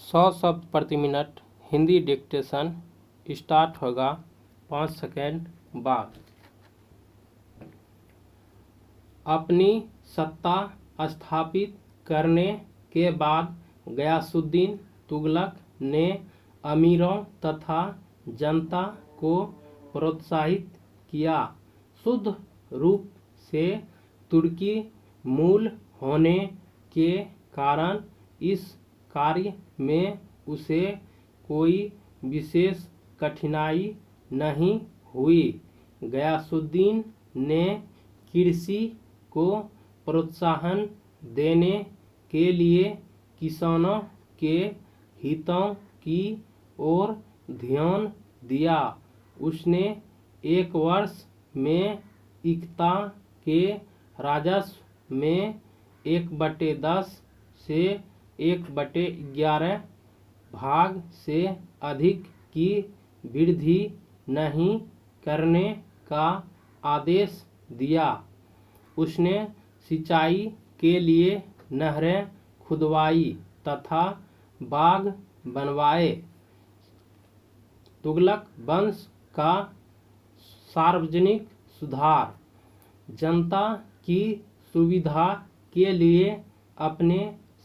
100 शब्द प्रति minute Hindi dictation start होगा 5 सेकेंड बाद। अपनी सत्ता स्थापित करने के बाद गयासुद्दीन तुगलक ने अमीरों तथा जनता को प्रोत्साहित किया। शुद्ध रूप से तुर्की मूल होने के कारण इस कार्य में उसे कोई विशेष कठिनाई नहीं हुई। गयासुद्दीन ने कृषि को प्रोत्साहन देने के लिए किसानों के हितों की ओर ध्यान दिया। उसने एक वर्ष में इक्ता के राजस्व में 1/10 से 1/11 भाग से अधिक की वृद्धि नहीं करने का आदेश दिया। उसने सिंचाई के लिए नहरें खुदवाई तथा बाग बनवाए। तुगलक वंश का सार्वजनिक सुधार। जनता की सुविधा के लिए अपने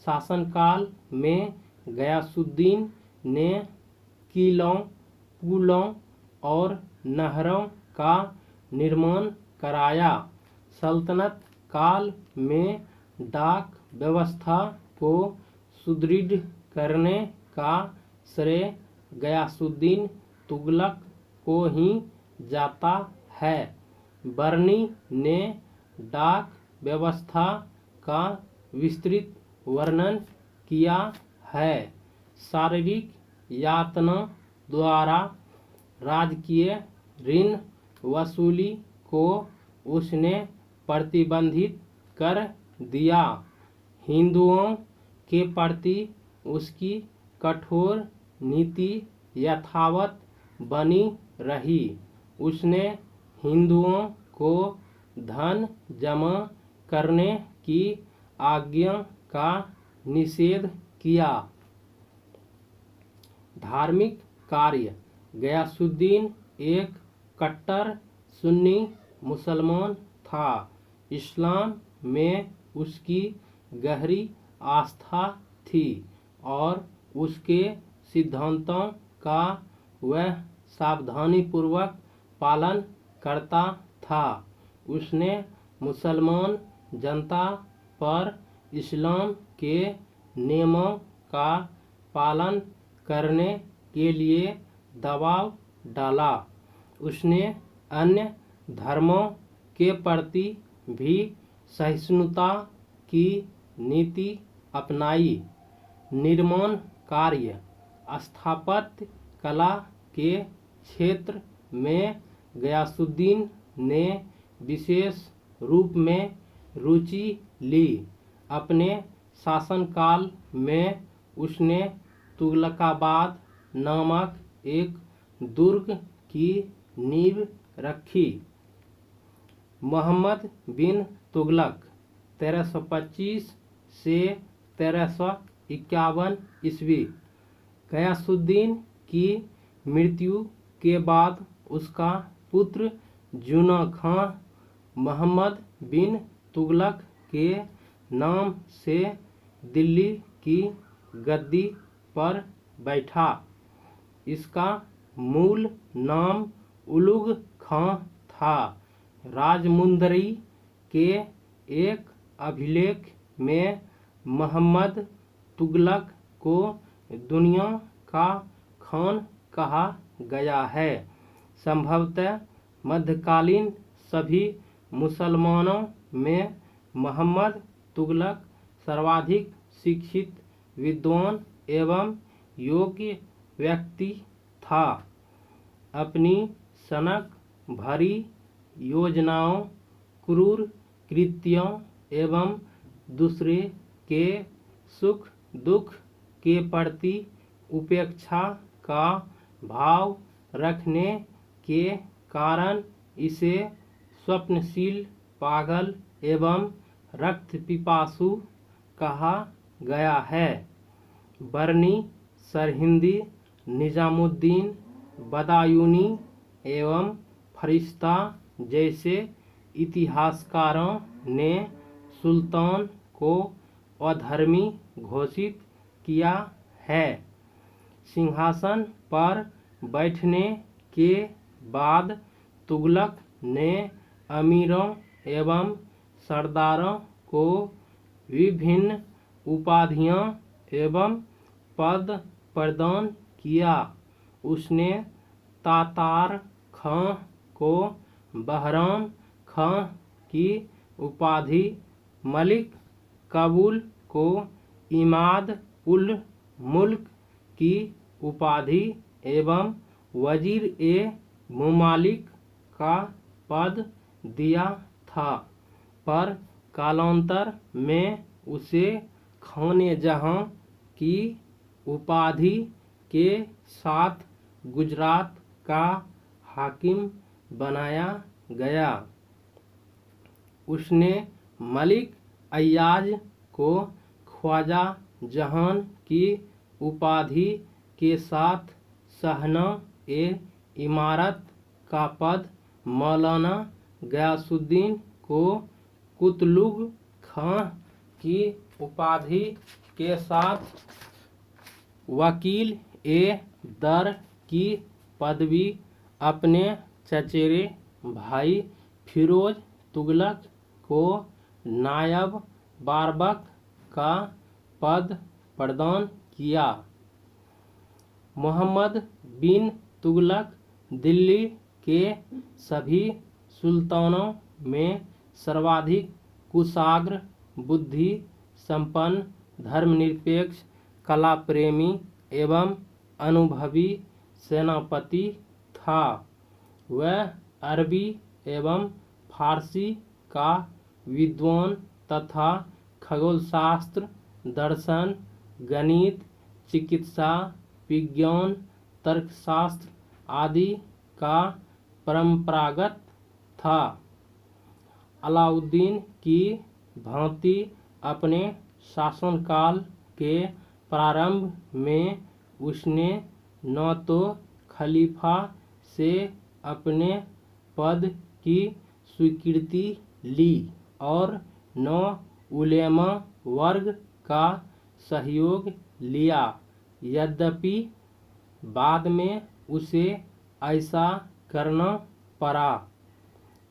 शासनकाल में गयासुद्दीन ने किलों, पुलों और नहरों का निर्माण कराया। सल्तनत काल में डाक व्यवस्था को सुदृढ़ करने का श्रेय गयासुद्दीन तुगलक को ही जाता है। बर्नी ने डाक व्यवस्था का विस्तृत वर्णन किया है। शारीरिक यातना द्वारा राजकीय ऋण वसूली को उसने प्रतिबंधित कर दिया। हिंदुओं के प्रति उसकी कठोर नीति यथावत बनी रही। उसने हिंदुओं को धन जमा करने की आज्ञा का निषेध किया। धार्मिक कार्य। गयासुद्दीन एक कट्टर सुन्नी मुसलमान था। इस्लाम में उसकी गहरी आस्था थी और उसके सिद्धांतों का वह सावधानीपूर्वक पालन करता था। उसने मुसलमान जनता पर इस्लाम के नियमों का पालन करने के लिए दबाव डाला। उसने अन्य धर्मों के प्रति भी सहिष्णुता की नीति अपनाई। निर्माण कार्य। स्थापत्य कला के क्षेत्र में गयासुद्दीन ने विशेष रूप में रुचि ली। अपने शासनकाल में उसने तुगलकाबाद नामक एक दुर्ग की नींव रखी। मोहम्मद बिन तुगलक 1325 से 1351 ईस्वी। गयासुद्दीन की मृत्यु के बाद उसका पुत्र जुना खां मोहम्मद बिन तुगलक के नाम से दिल्ली की गद्दी पर बैठा। इसका मूल नाम उलुग खां था। राजमुंदरी के एक अभिलेख में मोहम्मद तुगलक को दुनिया का खान कहा गया है। संभवतः मध्यकालीन सभी मुसलमानों में मोहम्मद तुगलक सर्वाधिक शिक्षित, विद्वान एवं योग्य व्यक्ति था। अपनी सनक भरी योजनाओं, क्रूर कृत्यों एवं दूसरे के सुख दुख के प्रति उपेक्षा का भाव रखने के कारण इसे स्वप्नशील, पागल एवं रक्त पिपासु कहा गया है। बर्नी सरहिंदी, निजामुद्दीन, बदायूनी एवं फरिश्ता जैसे इतिहासकारों ने सुल्तान को अधर्मी घोषित किया है। सिंहासन पर बैठने के बाद तुगलक ने अमीरों एवं सरदारों को विभिन्न उपाधियां एवं पद प्रदान किया। उसने तातार खां को बहराम खां की उपाधि, मलिक काबुल को इमाद उल मुल्क की उपाधि एवं वजीर ए मुमालिक का पद दिया था, पर कालांतर में उसे खाने जहां की उपाधि के साथ गुजरात का हाकिम बनाया गया। उसने मलिक अय्याज को ख्वाजा जहान की उपाधि के साथ सहना ए इमारत का पद, मौलाना गयासुद्दीन को कुतलुग खां की उपाधि के साथ वकील ए दर की पदवी, अपने चचेरे भाई फिरोज तुगलक को नायब बारबक का पद प्रदान किया। मोहम्मद बिन तुगलक दिल्ली के सभी सुल्तानों में सर्वाधिक कुशाग्र, बुद्धि संपन्न, धर्मनिरपेक्ष, कला प्रेमी एवं अनुभवी सेनापति था। वह अरबी एवं फारसी का विद्वान तथा खगोलशास्त्र, दर्शन, गणित, चिकित्सा विज्ञान, तर्कशास्त्र आदि का परंपरागत था। अलाउद्दीन की भांति अपने शासनकाल के प्रारंभ में उसने न तो खलीफा से अपने पद की स्वीकृति ली और न उलेमा वर्ग का सहयोग लिया। यद्यपि बाद में उसे ऐसा करना पड़ा।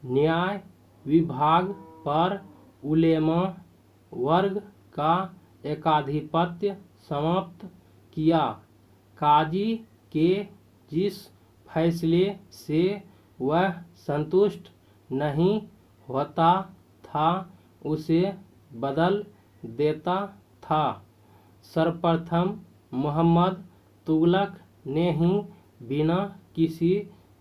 न्याय विभाग पर उलेमा वर्ग का एकाधिपत्य समाप्त किया। काजी के जिस फैसले से वह संतुष्ट नहीं होता था उसे बदल देता था। सर्वप्रथम मोहम्मद तुगलक ने ही बिना किसी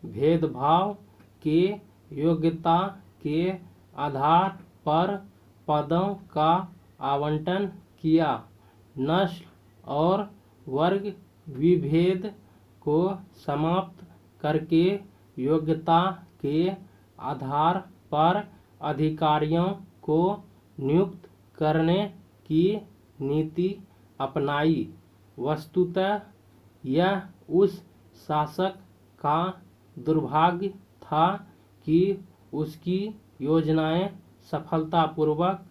भेदभाव के योग्यता के आधार पर पदों का आवंटन किया। नस्ल और वर्ग विभेद को समाप्त करके योग्यता के आधार पर अधिकारियों को नियुक्त करने की नीति अपनाई। वस्तुतः यह उस शासक का दुर्भाग्य था कि उसकी योजनाएं सफलतापूर्वक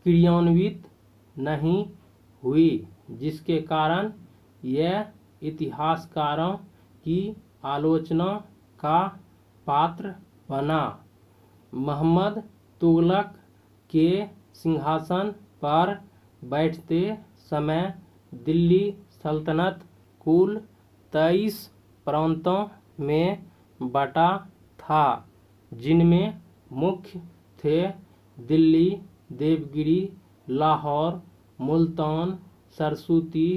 क्रियान्वित नहीं हुई, जिसके कारण यह इतिहासकारों की आलोचना का पात्र बना। मोहम्मद तुगलक के सिंहासन पर बैठते समय दिल्ली सल्तनत कुल 23 प्रांतों में बटा था, जिनमें मुख्य थे दिल्ली, देवगिरी, लाहौर, मुल्तान, सरस्वती,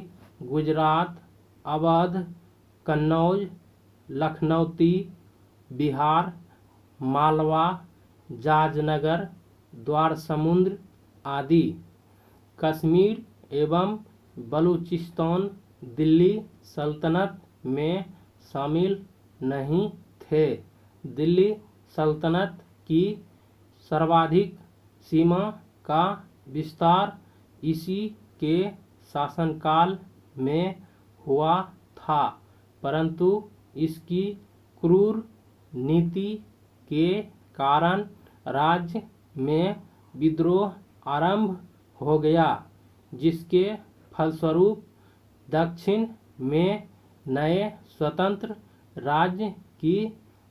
गुजरात, अवध, कन्नौज, लखनौती, बिहार, मालवा, जाजनगर, द्वारसमुद्र आदि। कश्मीर एवं बलूचिस्तान दिल्ली सल्तनत में शामिल नहीं थे। दिल्ली सल्तनत की सर्वाधिक सीमा का विस्तार इसी के शासनकाल में हुआ था, परंतु इसकी क्रूर नीति के कारण राज्य में विद्रोह आरंभ हो गया, जिसके फलस्वरूप दक्षिण में नए स्वतंत्र राज्य की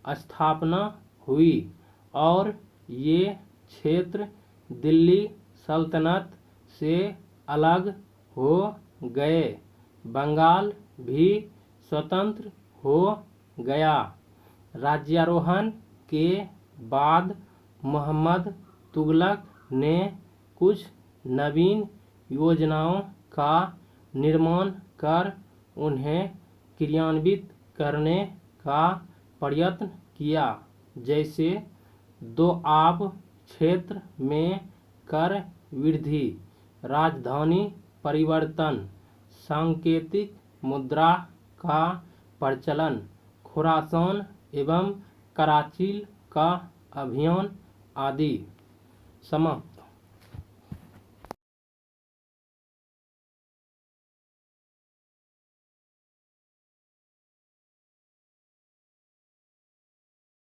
स्थापना हुई और ये क्षेत्र दिल्ली सल्तनत से अलग हो गए। बंगाल भी स्वतंत्र हो गया। राज्यारोहण के बाद मोहम्मद तुगलक ने कुछ नवीन योजनाओं का निर्माण कर उन्हें क्रियान्वित करने का प्रयत्न किया, जैसे दोआब क्षेत्र में कर वृद्धि, राजधानी परिवर्तन, सांकेतिक मुद्रा का प्रचलन, खुरासान एवं कराची का अभियान आदि।